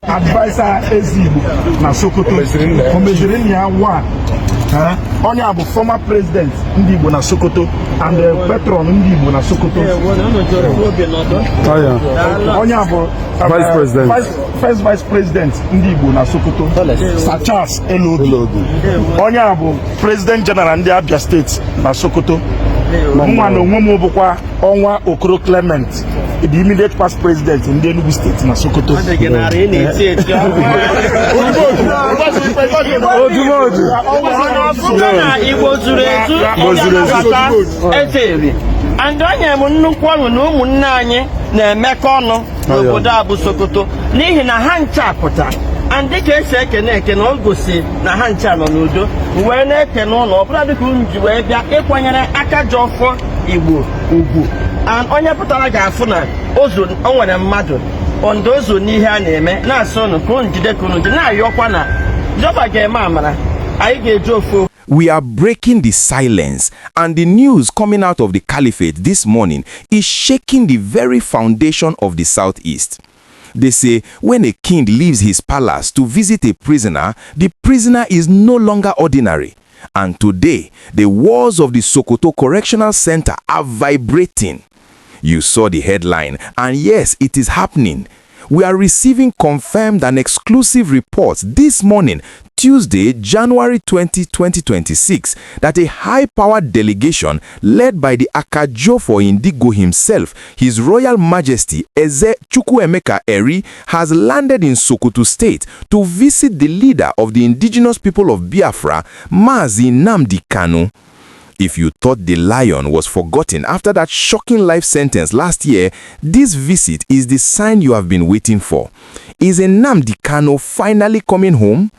Advisor Eze Eri na Sokoto. Omezirinnya one. Onye abu former president Ndigbo na Sokoto and the patron Ndigbo na Sokoto. Onye abu vice president. First vice president Ndigbo na Sokoto. Sir Charles Elodu. Onye abu president general ndị Abia State na Sokoto. Mwa no nwomo bukwa Onwa Okoro Clement, the immediate past president in the Enugu State na Sokoto. And onye mu nnukwu ọnụ na ụmụnne anyị na-emekọ ọnụ n'obodo a bụ Sokoto n'ihi na ha ncha pụta and dịka esi ekene o gosi na ha ncha nọ n'udo wee na-ekene ụlọ ọbụla dịka unu ji wee bịa ịkwanyere Akajiofor Igbo ugwu and onye pụtara ga-afụ na ozo o nwere mmadụ ondo ozo n'ihe a na-eme na-asị ụnụ ka unu jide ka unu ji na-ayọkwa na Jehova ga-eme amara anyị ga-eji ofu. We are breaking the silence, and the news coming out of the caliphate this morning is shaking the very foundation of the Southeast. They say when a king leaves his palace to visit a prisoner, the prisoner is no longer ordinary. And today, the walls of the Sokoto Correctional Center are vibrating. You saw the headline, and yes, it is happening. We are receiving confirmed and exclusive reports this morning, Tuesday, January 20, 2026, that a high-powered delegation led by the Akajiofor Ndigbo himself, His Royal Majesty Eze Chukwuemeka Eri, has landed in Sokoto State to visit the leader of the indigenous people of Biafra, Mazi Nnamdi Kanu. If you thought the lion was forgotten after that shocking life sentence last year, this visit is the sign you have been waiting for. Is Nnamdi Kanu finally coming home?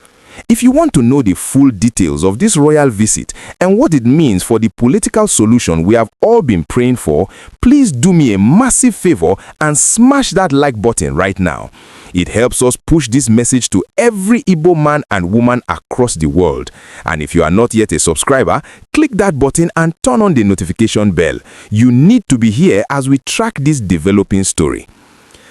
If you want to know the full details of this royal visit and what it means for the political solution we have all been praying for, please do me a massive favor and smash that like button right now. It helps us push this message to every Igbo man and woman across the world. And if you are not yet a subscriber, click that button and turn on the notification bell. You need to be here as we track this developing story.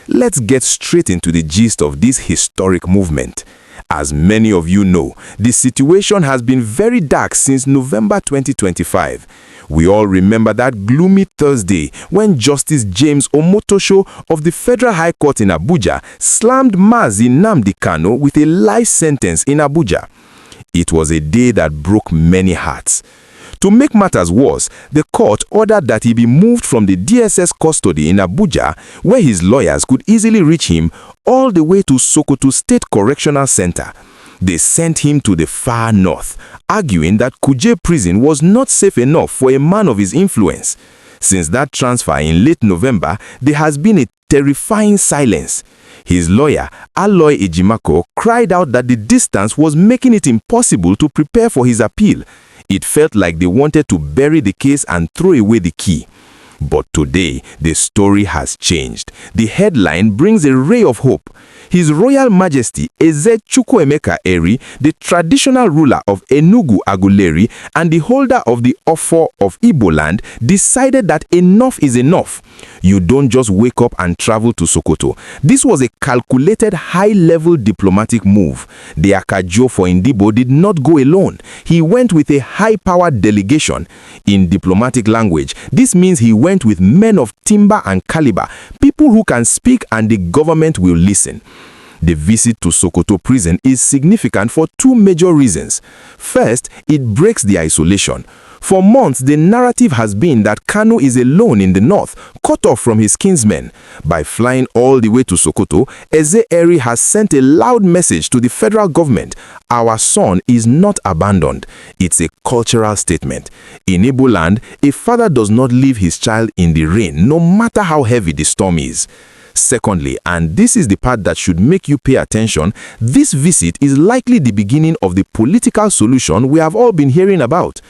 Let's get straight into the gist of this historic movement. As many of you know, the situation has been very dark since November 2025. We all remember that gloomy Thursday when Justice James Omotosho of the Federal High Court in Abuja slammed Mazi Nnamdi Kanu with a life sentence in Abuja. It was a day that broke many hearts. To make matters worse, the court ordered that he be moved from the DSS custody in Abuja, where his lawyers could easily reach him, all the way to Sokoto State Correctional Center. They sent him to the far north, arguing that Kuje Prison was not safe enough for a man of his influence. Since that transfer in late November, there has been a terrifying silence. His lawyer, Aloy Ejimako, cried out that the distance was making it impossible to prepare for his appeal. It felt like they wanted to bury the case and throw away the key. But today, the story has changed. The headline brings a ray of hope. His Royal Majesty Eze Chukwuemeka Eri, the traditional ruler of Enugu Aguleri and the holder of the Ofo of Igbo land, decided that enough is enough. You don't just wake up and travel to Sokoto. This was a calculated high-level diplomatic move. The Akajiofor Ndigbo did not go alone. He went with a high-powered delegation. In diplomatic language, this means he went with men of timber and caliber, people who can speak and the government will listen. The visit to Sokoto Prison is significant for two major reasons. First, it breaks the isolation. For months, the narrative has been that Kanu is alone in the north, cut off from his kinsmen. By flying all the way to Sokoto, Eze Eri has sent a loud message to the federal government. Our son is not abandoned. It's a cultural statement. In Igbo land, a father does not leave his child in the rain, no matter how heavy the storm is. Secondly, and this is the part that should make you pay attention, this visit is likely the beginning of the political solution we have all been hearing about.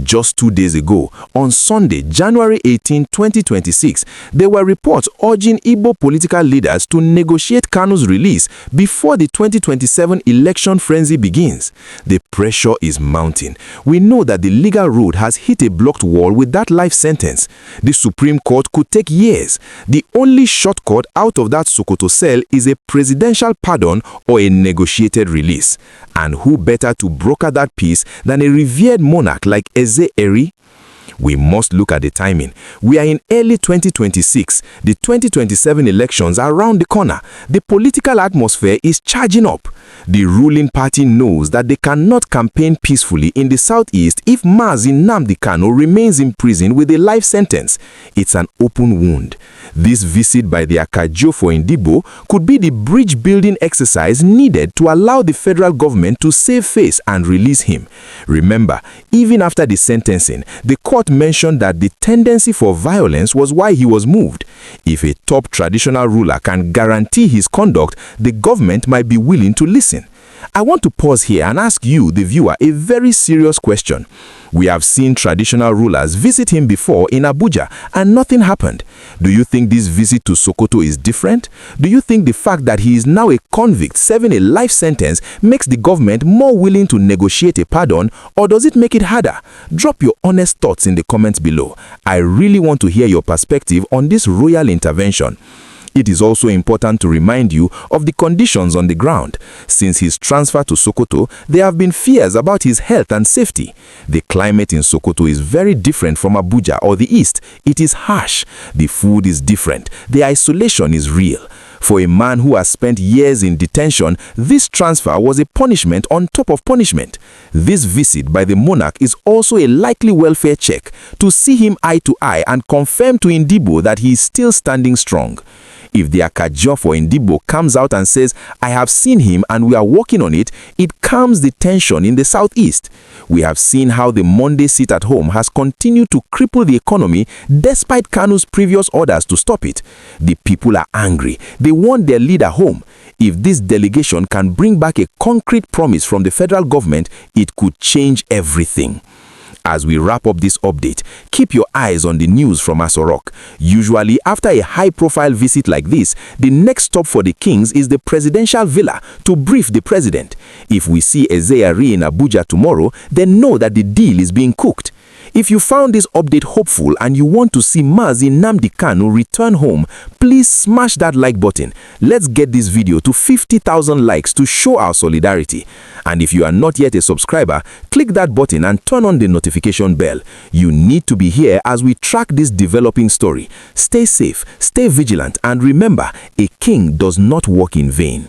Just 2 days ago, on Sunday, January 18, 2026, there were reports urging Igbo political leaders to negotiate Kanu's release before the 2027 election frenzy begins. The pressure is mounting. We know that the legal road has hit a blocked wall with that life sentence. The Supreme Court could take years. The only shortcut out of that Sokoto cell is a presidential pardon or a negotiated release. And who better to broker that peace than a revered monarch like Eze Eri? We must look at the timing. We are in early 2026. The 2027 elections are around the corner. The political atmosphere is charging up. The ruling party knows that they cannot campaign peacefully in the southeast if Mazi Nnamdi Kanu remains in prison with a life sentence. It's an open wound. This visit by the Akajiofor Ndigbo could be the bridge-building exercise needed to allow the federal government to save face and release him. Remember, even after the sentencing, the court mentioned that the tendency for violence was why he was moved. If a top traditional ruler can guarantee his conduct, the government might be willing to listen. I want to pause here and ask you, the viewer, a very serious question. We have seen traditional rulers visit him before in Abuja and nothing happened. Do you think this visit to Sokoto is different? Do you think the fact that he is now a convict serving a life sentence makes the government more willing to negotiate a pardon, or does it make it harder? Drop your honest thoughts in the comments below. I really want to hear your perspective on this royal intervention. It is also important to remind you of the conditions on the ground. Since his transfer to Sokoto, there have been fears about his health and safety. The climate in Sokoto is very different from Abuja or the east. It is harsh. The food is different. The isolation is real. For a man who has spent years in detention, this transfer was a punishment on top of punishment. This visit by the monarch is also a likely welfare check to see him eye to eye and confirm to Ndigbo that he is still standing strong. If the Akajiofor Ndigbo comes out and says, "I have seen him and we are working on it," it calms the tension in the southeast. We have seen how the Monday sit at home has continued to cripple the economy despite Kanu's previous orders to stop it. The people are angry. They want their leader home. If this delegation can bring back a concrete promise from the federal government, it could change everything. As we wrap up this update, keep your eyes on the news from Aso Rock. Usually, after a high-profile visit like this, the next stop for the kings is the presidential villa to brief the president. If we see Eze Eri in Abuja tomorrow, then know that the deal is being cooked. If you found this update hopeful and you want to see Mazi Nnamdi Kanu return home, please smash that like button. Let's get this video to 50,000 likes to show our solidarity. And if you are not yet a subscriber, click that button and turn on the notification bell. You need to be here as we track this developing story. Stay safe, stay vigilant, and remember, a king does not walk in vain.